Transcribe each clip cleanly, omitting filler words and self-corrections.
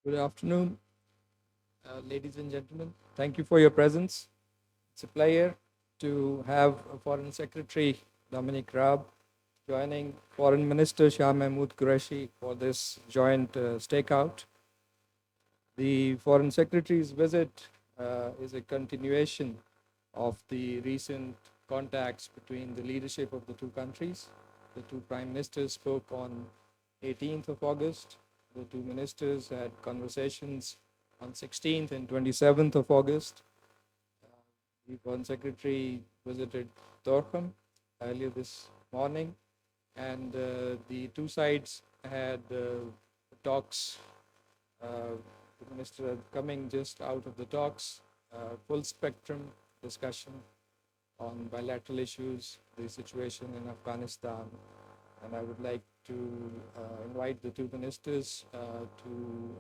Good afternoon, ladies and gentlemen. Thank you for your presence. It's a pleasure to have Foreign Secretary Dominic Raab joining Foreign Minister Shah Mahmood Qureshi for this joint stakeout. The Foreign Secretary's visit is a continuation of the recent contacts between the leadership of the two countries. The two prime ministers spoke on 18th of August. The two ministers had conversations on 16th and 27th of August. The Foreign Secretary visited Dorkham earlier this morning, and the two sides had talks. The minister coming just out of the talks, full spectrum discussion on bilateral issues, the situation in Afghanistan, and I would like to invite the two ministers to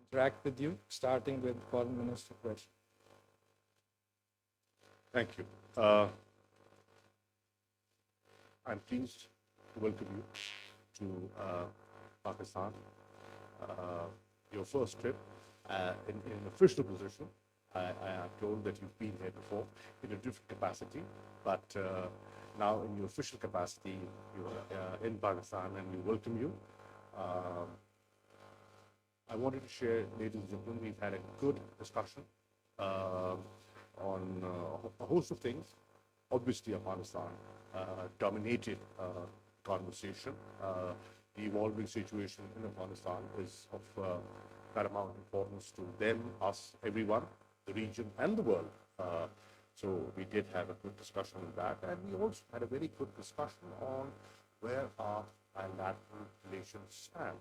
interact with you, starting with Foreign Minister Qureshi. Thank you. I'm pleased to welcome you to Pakistan. Your first trip in an official position. I am told that you've been here before in a different capacity, but now in your official capacity, you are in Pakistan, and we welcome you. I wanted to share, ladies and gentlemen, we've had a good discussion on a host of things. Obviously, Afghanistan dominated conversation. The evolving situation in Afghanistan is of paramount importance to them, us, everyone, the region, and the world. So we did have a good discussion on that, and we also had a very good discussion on where our bilateral relations stand.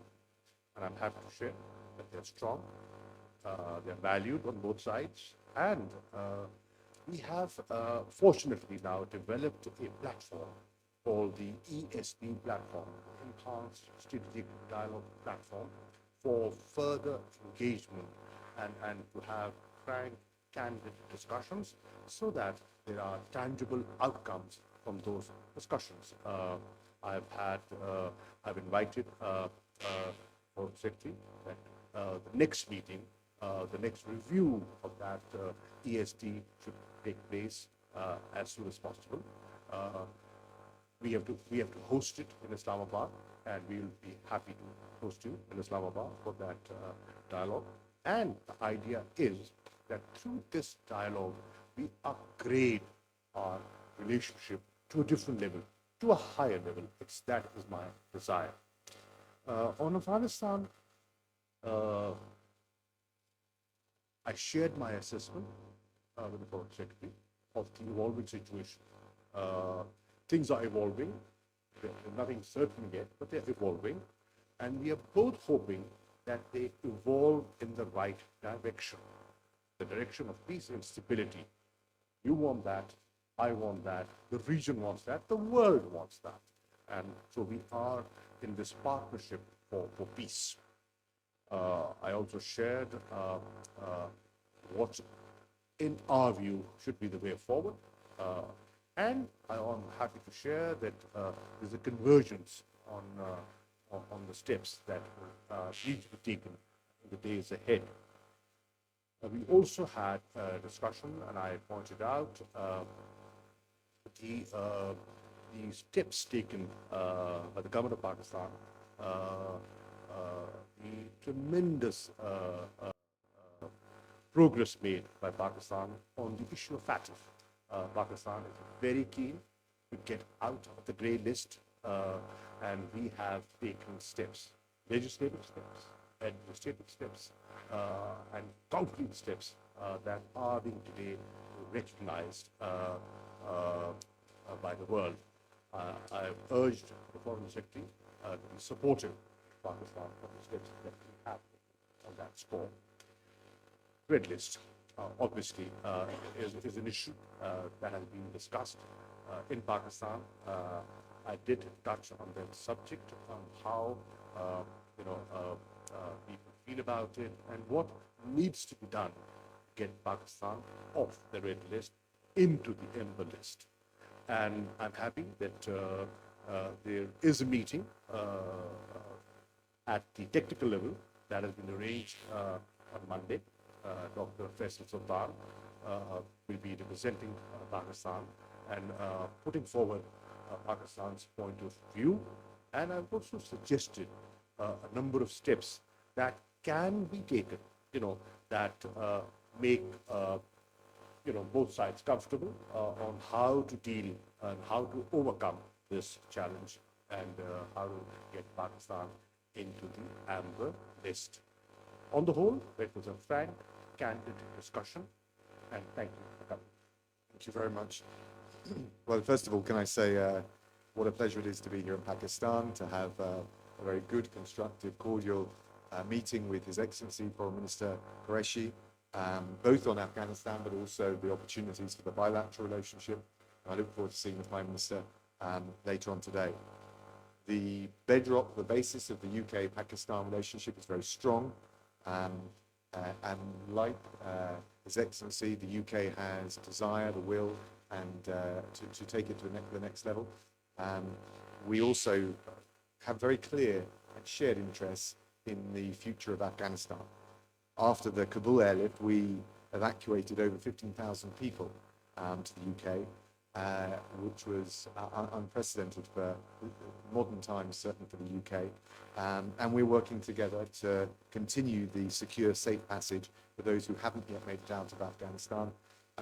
And I'm happy to share that they're strong, they're valued on both sides, and we have fortunately now developed a platform called the ESD platform, Enhanced Strategic Dialogue Platform, for further engagement and to have frank, candid discussions so that there are tangible outcomes from those discussions. I've invited Foreign Secretary that the next meeting, the next review of that ESD should take place as soon as possible. We have to host it in Islamabad, and we will be happy to host you in Islamabad for that dialogue. And the idea is that through this dialogue, we upgrade our relationship to a different level, to a higher level. That is my desire. On Afghanistan, I shared my assessment with the Foreign Secretary of the evolving situation. Things are evolving. Nothing's certain yet, but they're evolving. And we are both hoping that they evolve in the right direction, the direction of peace and stability. You want that, I want that, the region wants that, the world wants that. And so we are in this partnership for peace. I also shared what, in our view, should be the way forward. And I am happy to share that there's a convergence on the steps that need to be taken in the days ahead. We also had a discussion, and I pointed out the steps taken by the government of Pakistan, the tremendous progress made by Pakistan on the issue of FATF. Pakistan is very keen to get out of the grey list, and we have taken steps, legislative steps, administrative steps, and concrete steps that are being today recognized by the world. I have urged the Foreign Secretary to be supportive of Pakistan for the steps that we have on that score. Red list, obviously, is an issue that has been discussed in Pakistan. I did touch on that subject, on how people feel about it and what needs to be done to get Pakistan off the red list into the amber list. And I'm happy that there is a meeting at the technical level that has been arranged on Monday. Dr. Faisal Sultan will be representing Pakistan and putting forward Pakistan's point of view. And I've also suggested a number of steps that can be taken, that make both sides comfortable on how to deal and how to overcome this challenge and how to get Pakistan into the amber list. On the whole, it was a frank, candid discussion, and thank you for coming. Thank you very much. Well, first of all, can I say what a pleasure it is to be here in Pakistan, to have a very good, constructive, cordial meeting with His Excellency Foreign Minister Qureshi, both on Afghanistan, but also the opportunities for the bilateral relationship. I look forward to seeing the Prime Minister later on today. The bedrock, the basis of the UK-Pakistan relationship is very strong. And like His Excellency, the UK has desire, the will, and to take it to the next level. We also have very clear and shared interests in the future of Afghanistan. After the Kabul airlift, we evacuated over 15,000 people to the UK, which was unprecedented for modern times, certainly for the UK. And we're working together to continue the secure, safe passage for those who haven't yet made it out of Afghanistan,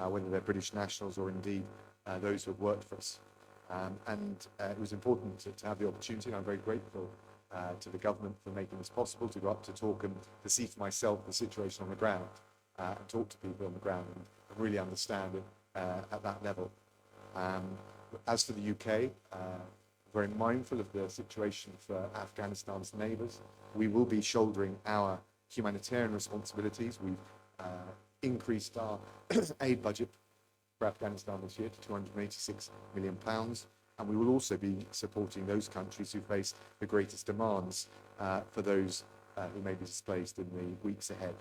whether they're British nationals or indeed those who have worked for us. It was important to have the opportunity, and I'm very grateful to the government for making this possible, to go up to talk and to see for myself the situation on the ground, and talk to people on the ground and really understand it at that level. As for the UK, very mindful of the situation for Afghanistan's neighbours. We will be shouldering our humanitarian responsibilities. We've increased our aid budget for Afghanistan this year to £286 million, and we will also be supporting those countries who face the greatest demands for those who may be displaced in the weeks ahead.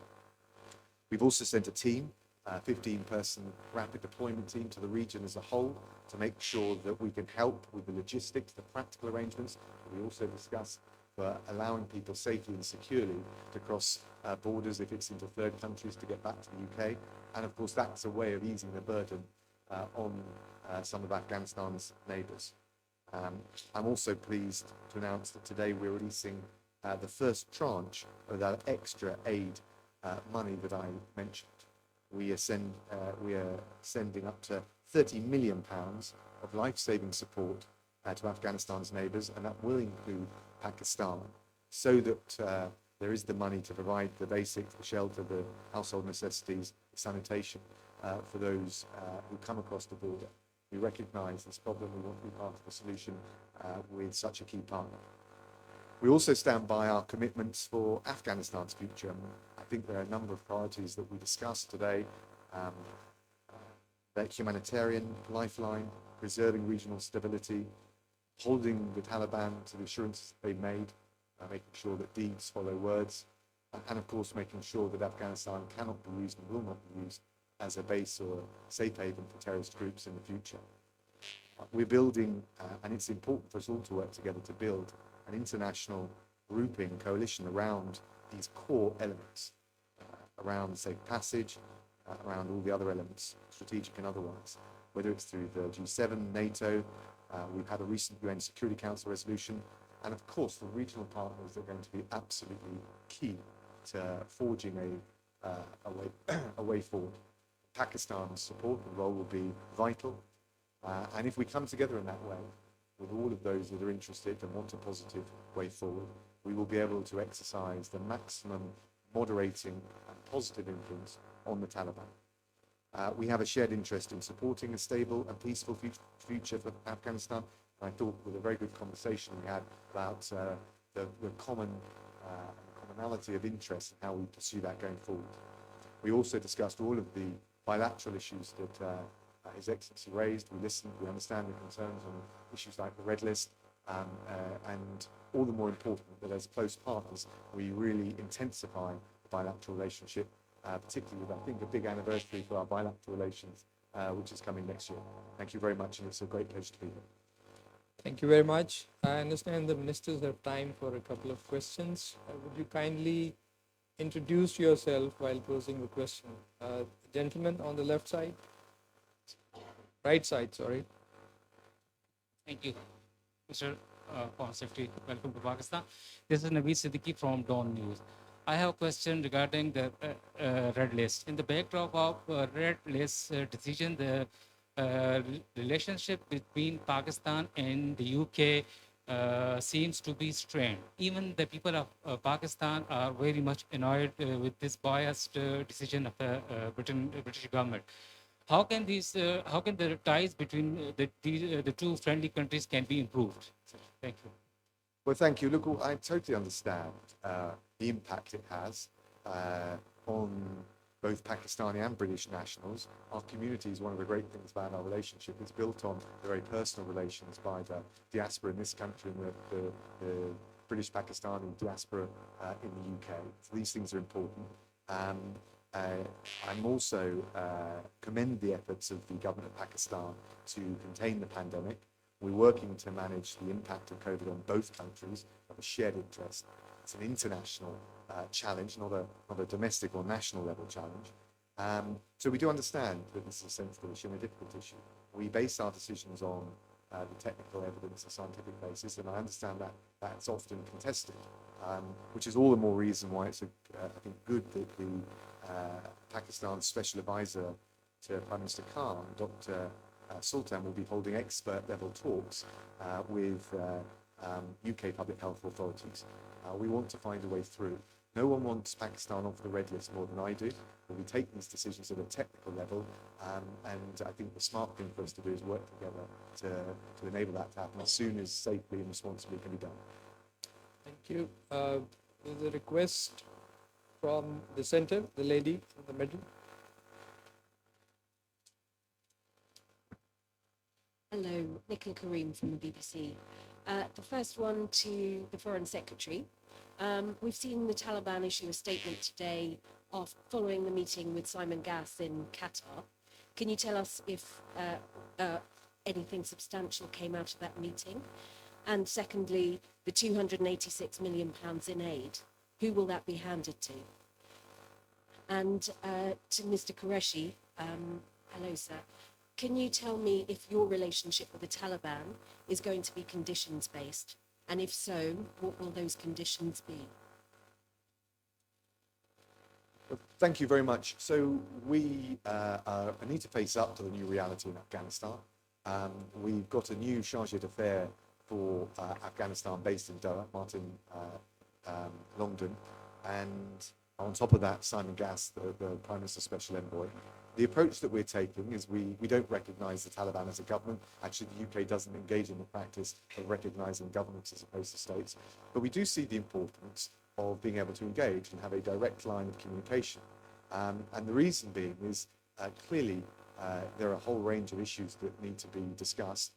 We've also sent a team, a 15-person rapid deployment team to the region as a whole to make sure that we can help with the logistics, the practical arrangements. We also discussed for allowing people safely and securely to cross borders if it's into third countries to get back to the UK. And of course, that's a way of easing the burden on some of Afghanistan's neighbours. I'm also pleased to announce that today we're releasing the first tranche of that extra aid money that I mentioned. We are sending up to £30 million of life-saving support to Afghanistan's neighbours, and that will include Pakistan, so that there is the money to provide the basics, the shelter, the household necessities, the sanitation for those who come across the border. We recognise this problem. We want to be part of the solution with such a key partner. We also stand by our commitments for Afghanistan's future. I think there are a number of priorities that we discussed today. That humanitarian lifeline, preserving regional stability, holding the Taliban to the assurances they made, making sure that deeds follow words, and of course making sure that Afghanistan cannot be used and will not be used as a base or a safe haven for terrorist groups in the future. We're building, and it's important for us all to work together to build an international grouping, coalition around these core elements, around safe passage, around all the other elements, strategic and otherwise, whether it's through the G7, NATO, we've had a recent UN Security Council resolution, and of course the regional partners are going to be absolutely key to forging a way forward. Pakistan's support and role will be vital, and if we come together in that way, with all of those that are interested and want a positive way forward, we will be able to exercise the maximum moderating and positive influence on the Taliban. We have a shared interest in supporting a stable and peaceful future for Afghanistan. And I thought with a very good conversation we had about the commonality of interest and how we pursue that going forward. We also discussed all of the bilateral issues that His Excellency raised. We listened, we understand the concerns on issues like the Red List, and all the more important that as close partners, we really intensify the bilateral relationship, particularly with, I think, a big anniversary for our bilateral relations, which is coming next year. Thank you very much, and it's a great pleasure to be here. Thank you very much. I understand the ministers have time for a couple of questions. Would you kindly introduce yourself while posing the question. Gentleman on the left side, right side, sorry. Thank you, Mr. Foreign Secretary. Welcome to Pakistan. This is Naveed Siddiqui from Dawn News. I have a question regarding the red list. In the backdrop of red list decision, the relationship between Pakistan and the UK seems to be strained. Even the people of Pakistan are very much annoyed with this biased decision of the British government. How can how can the ties between the two friendly countries can be improved? Thank you. Well, thank you. Look, I totally understand the impact it has on both Pakistani and British nationals. Our community is one of the great things about our relationship. It's built on the very personal relations by the diaspora in this country and the British Pakistani diaspora in the UK. So these things are important. I'm also commend the efforts of the government of Pakistan to contain the pandemic. We're working to manage the impact of COVID on both countries of a shared interest. It's an international challenge, not a domestic or national level challenge. So we do understand that this is a sensitive issue and a difficult issue. We base our decisions on the technical evidence, the scientific basis, and I understand that that's often contested, which is all the more reason why it's, I think, good that the Pakistan's special advisor to Prime Minister Khan, Dr. Sultan, will be holding expert-level talks with UK public health authorities. We want to find a way through. No one wants Pakistan off the red list more than I do, but we take these decisions at a technical level, and I think the smart thing for us to do is work together to enable that to happen as soon as safely and responsibly can be done. Thank you. There's a request from the center, the lady in the middle. Hello, Nicola Kareem from the BBC. The first one to the Foreign Secretary. We've seen the Taliban issue a statement today following the meeting with Simon Gass in Qatar. Can you tell us if anything substantial came out of that meeting? And secondly, the £286 million in aid, who will that be handed to? And to Mr. Qureshi, hello sir, can you tell me if your relationship with the Taliban is going to be conditions-based? And if so, what will those conditions be? Well, thank you very much. So we need to face up to the new reality in Afghanistan. We've got a new charge d'affaires for Afghanistan based in Doha, Martin Longdon, and on top of that, Simon Gass, the Prime Minister's Special Envoy. The approach that we're taking is we don't recognise the Taliban as a government. Actually, the UK doesn't engage in the practice of recognising governments as opposed to states. But we do see the importance of being able to engage and have a direct line of communication. And the reason being is clearly there are a whole range of issues that need to be discussed,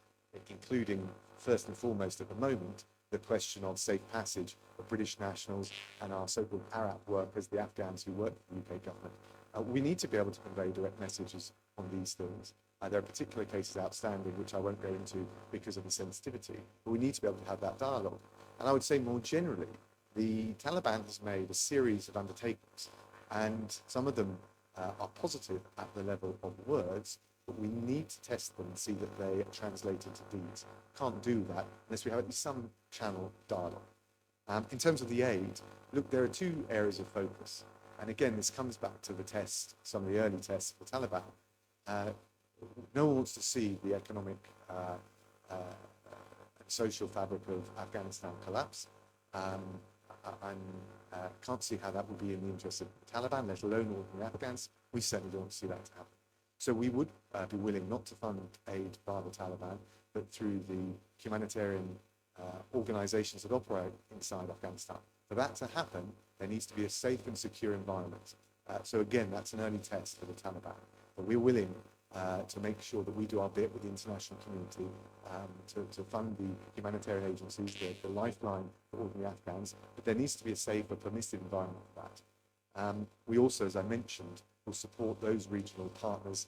including, first and foremost at the moment, the question of safe passage of British nationals and our so-called Arab workers, the Afghans who work for the UK government. We need to be able to convey direct messages on these things. There are particular cases outstanding, which I won't go into because of the sensitivity, but we need to be able to have that dialogue. And I would say more generally, the Taliban has made a series of undertakings, and some of them are positive at the level of words, but we need to test them and see that they are translated to deeds. Can't do that unless we have at least some channel dialogue. In terms of the aid, look, there are two areas of focus. And again, this comes back to the test, some of the early tests for Taliban. No one wants to see the economic and social fabric of Afghanistan collapse. And can't see how that would be in the interest of the Taliban, let alone ordinary Afghans. We certainly don't want to see that happen. So we would be willing not to fund aid by the Taliban, but through the humanitarian organizations that operate inside Afghanistan. For that to happen, there needs to be a safe and secure environment. So again, that's an early test for the Taliban. But we're willing to make sure that we do our bit with the international community to fund the humanitarian agencies, the lifeline for ordinary Afghans. But there needs to be a safe and permissive environment for that. We also, as I mentioned, will support those regional partners,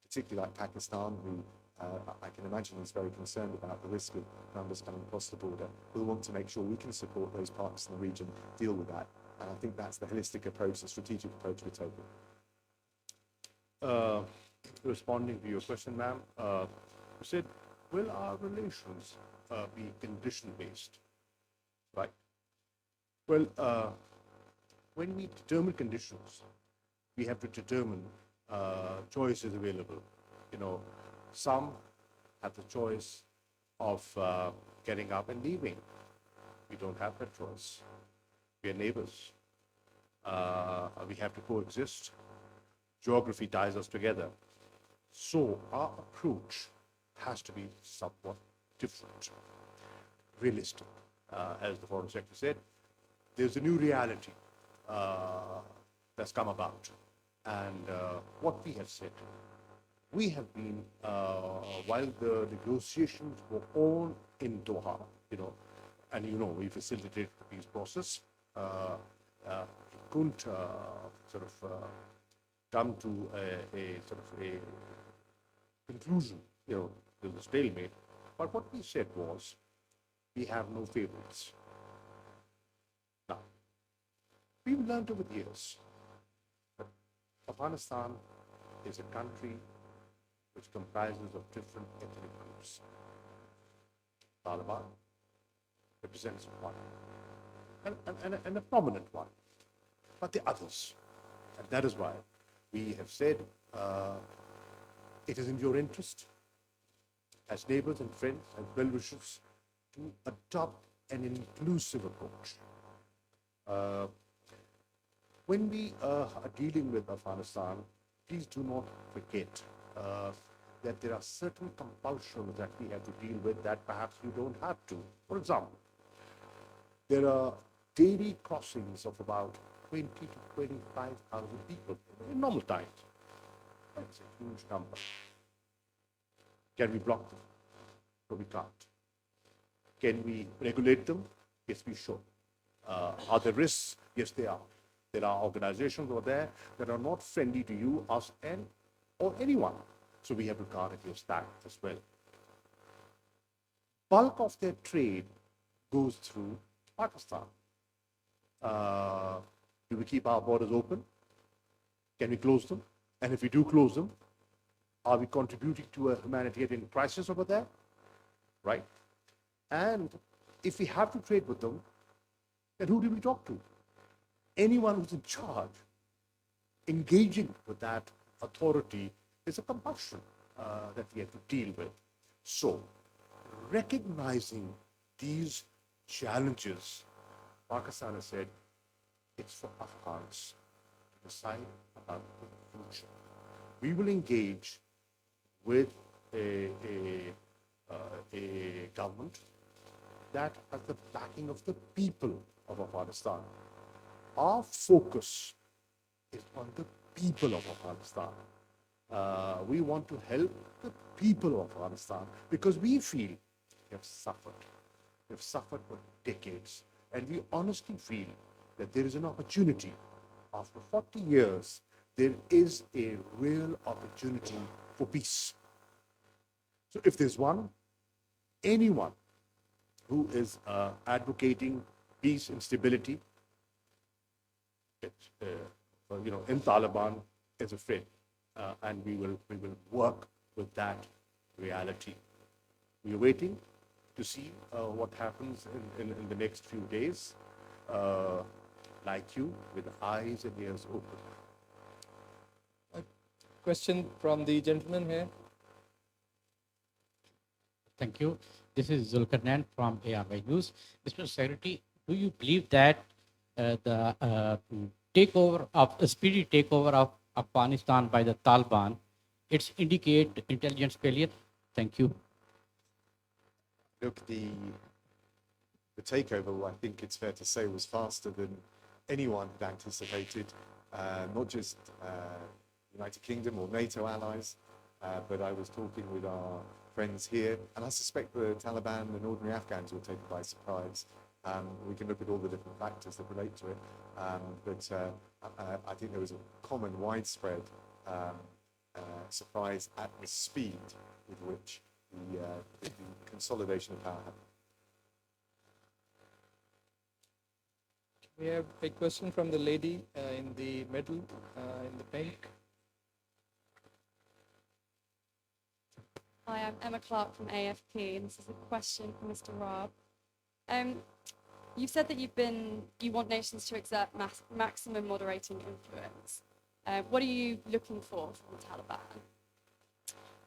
particularly like Pakistan, who I can imagine is very concerned about the risk of numbers coming across the border. We'll want to make sure we can support those partners in the region deal with that. And I think that's the holistic approach, the strategic approach we're taking. Responding to your question, ma'am, you said, will our relations be condition-based, right? Well, when we determine conditions, we have to determine choices available. You know, some have the choice of getting up and leaving. We don't have that choice. We are neighbors. We have to coexist. Geography ties us together. So our approach has to be somewhat different, realistic. As the Foreign Secretary said, there's a new reality that's come about. And what we have said, we have been, while the negotiations were on in Doha, and we facilitated the peace process, it couldn't come to a conclusion, there's a stalemate. But what we said was, we have no favorites. Now, we've learned over the years that Afghanistan is a country which comprises of different ethnic groups. Taliban represents one, and a prominent one, but the others. And that is why we have said it is in your interest, as neighbors and friends and well-wishers, to adopt an inclusive approach. When we are dealing with Afghanistan, please do not forget that there are certain compulsions that we have to deal with that perhaps you don't have to. For example, there are daily crossings of about 20 to 25,000 people in normal times. That's a huge number. Can we block them? No, we can't. Can we regulate them? Yes, we should. Are there risks? Yes, there are. There are organizations over there that are not friendly to you, us, or anyone. So we have to guard against that as well. Bulk of their trade goes through Pakistan. Do we keep our borders open? Can we close them? And if we do close them, are we contributing to a humanitarian crisis over there? Right? And if we have to trade with them, then who do we talk to? Anyone who's in charge. Engaging with that authority is a compulsion that we have to deal with. So, recognizing these challenges, Pakistan has said, it's for Afghans to decide about the future. We will engage with a government that has the backing of the people of Afghanistan. Our focus is on the people of Afghanistan. We want to help the people of Afghanistan because we feel they have suffered. They've suffered for decades. And we honestly feel that there is an opportunity. After 40 years, there is a real opportunity for peace. So if there's anyone who is advocating peace and stability, in Taliban is a friend, and we will work with that reality. We are waiting to see what happens in the next few days, like you, with eyes and ears open. Question from the gentleman here. Thank you. This is Zulkarnain from ARY News. Mr. Secretary, do you believe that the speedy takeover of Afghanistan by the Taliban, it's indicate intelligence failure? Thank you. Look, the takeover, I think it's fair to say, was faster than anyone had anticipated, not just United Kingdom or NATO allies, but I was talking with our friends here, and I suspect the Taliban and ordinary Afghans were taken by surprise. We can look at all the different factors that relate to it, but I think there was a common, widespread surprise at the speed with which the consolidation of power happened. We have a question from the lady in the middle, in the pink. Hi, I'm Emma Clark from AFP, and this is a question for Mr. Raab. You've said that you want nations to exert maximum moderating influence. What are you looking for from the Taliban?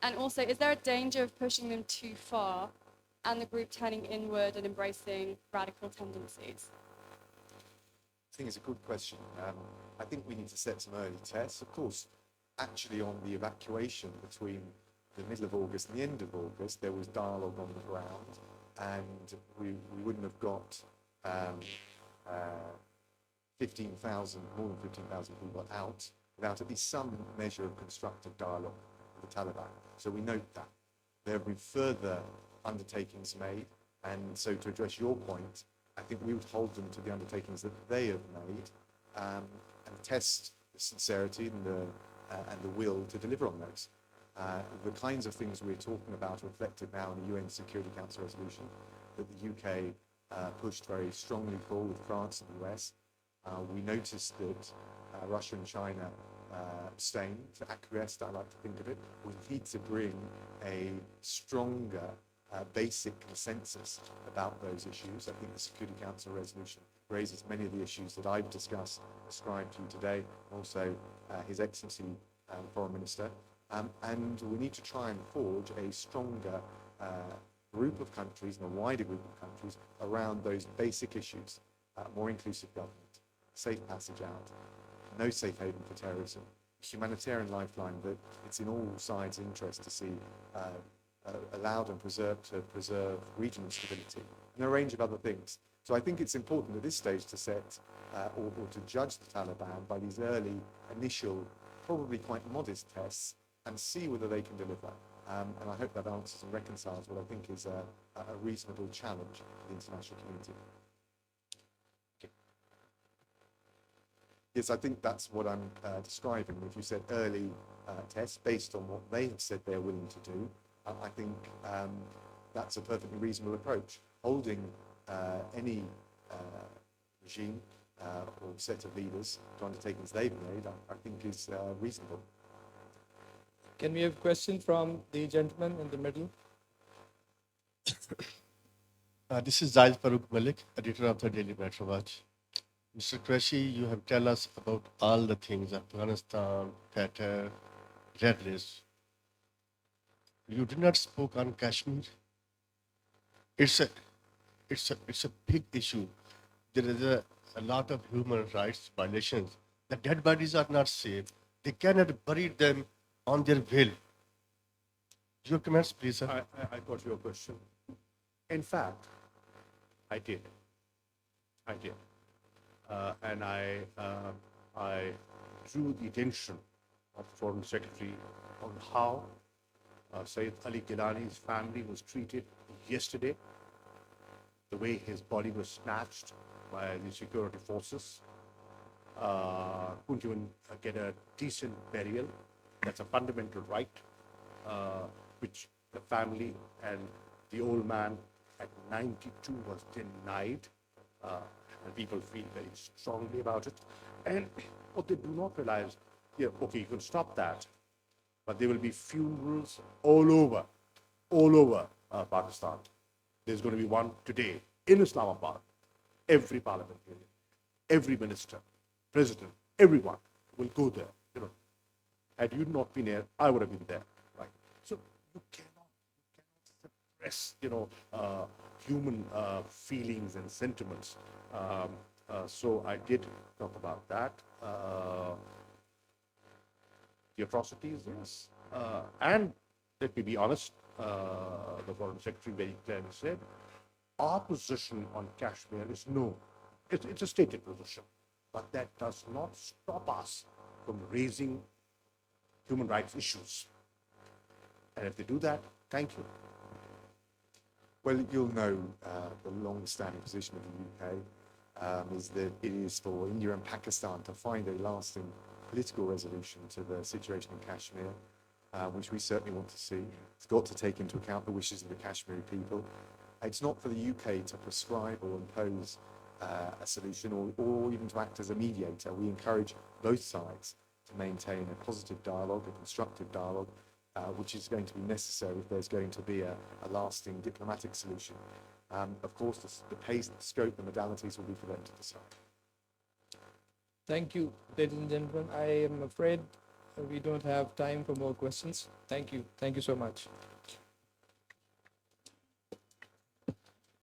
And also, is there a danger of pushing them too far and the group turning inward and embracing radical tendencies? I think it's a good question. I think we need to set some early tests. Of course, actually on the evacuation between the middle of August and the end of August, there was dialogue on the ground, and we wouldn't have got 15,000, more than 15,000 people out without at least some measure of constructive dialogue with the Taliban. So we note that. There have been further undertakings made, and so to address your point, I think we would hold them to the undertakings that they have made, and test the sincerity and the will to deliver on those. The kinds of things we're talking about are reflected now in the UN Security Council resolution that the UK pushed very strongly for with France and the US. We noticed that Russia and China abstained, acquiesced, I like to think of it. We need to bring a stronger basic consensus about those issues. I think the Security Council resolution raises many of the issues that I've discussed, described to you today, also His Excellency Foreign Minister. And we need to try and forge a stronger group of countries and a wider group of countries around those basic issues. More inclusive government, safe passage out, no safe haven for terrorism, humanitarian lifeline that it's in all sides' interest to see allowed and preserved to preserve regional stability, and a range of other things. So I think it's important at this stage to set or to judge the Taliban by these early, initial, probably quite modest tests and see whether they can deliver. And I hope that answers and reconciles what I think is a reasonable challenge for the international community. Okay. Yes, I think that's what I'm describing. If you said early tests based on what they have said they're willing to do, I think that's a perfectly reasonable approach. Holding any regime or set of leaders to undertakings they've made, I think is reasonable. Can we have a question from the gentleman in the middle? This is Zaid Farooq Malik, editor of the Daily Metro Watch. Mr. Qureshi, you have tell us about all the things, Afghanistan, Qatar, Red List. You did not spoke on Kashmir. It's a big issue. There is a lot of human rights violations. The dead bodies are not safe. They cannot bury them on their will. Your comments, please, sir. I got your question. In fact, I did. And I drew the attention of the Foreign Secretary on how Sayyid Ali Gilani's family was treated yesterday, the way his body was snatched by the security forces, couldn't even get a decent burial. That's a fundamental right, which the family and the old man at 92 was denied, and people feel very strongly about it. And what they do not realize, yeah, okay, you can stop that, but there will be funerals all over Pakistan. There's going to be one today in Islamabad. Every parliamentarian, every minister, president, everyone will go there. You know, had you not been there, I would have been there. Right? So you cannot suppress, human feelings and sentiments. So I did talk about that. The atrocities, yes. And let me be honest, the Foreign Secretary very clearly said, our position on Kashmir is no. It's a stated position. But that does not stop us from raising human rights issues. And if they do that, thank you. Well, you'll know the long-standing position of the UK is that it is for India and Pakistan to find a lasting political resolution to the situation in Kashmir, which we certainly want to see. It's got to take into account the wishes of the Kashmiri people. It's not for the UK to prescribe or impose a solution or even to act as a mediator. We encourage both sides to maintain a positive dialogue, a constructive dialogue, which is going to be necessary if there's going to be a lasting diplomatic solution. Of course, the pace, the scope, the modalities will be for them to decide. Thank you, ladies and gentlemen. I am afraid we don't have time for more questions. Thank you. Thank you so much.